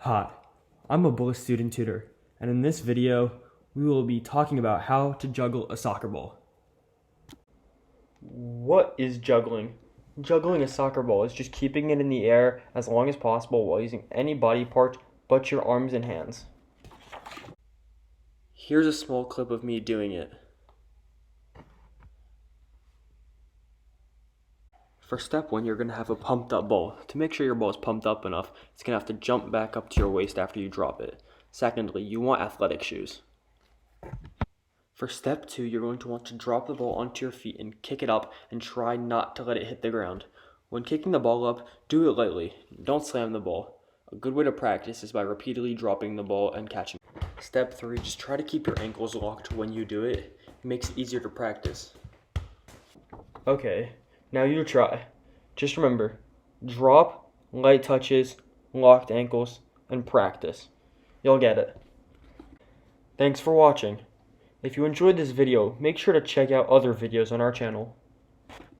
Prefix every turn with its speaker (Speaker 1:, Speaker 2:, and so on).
Speaker 1: Hi, I'm a Bullis Student Tutor, and in this video, we will be talking about how to juggle a soccer ball. What is juggling? Juggling a soccer ball is just keeping it in the air as long as possible while using any body part but your arms and hands. Here's a small clip of me doing it. For step 1, you're going to have a pumped up ball. To make sure your ball is pumped up enough, it's going to have to jump back up to your waist after you drop it. Secondly, you want athletic shoes. For step 2, you're going to want to drop the ball onto your feet and kick it up and try not to let it hit the ground. When kicking the ball up, do it lightly. Don't slam the ball. A good way to practice is by repeatedly dropping the ball and catching. Step 3, just try to keep your ankles locked when you do it. It makes it easier to practice. Okay, now you try. Just remember, drop, light touches, locked ankles, and practice. You'll get it. Thanks for watching. If you enjoyed this video, make sure to check out other videos on our channel.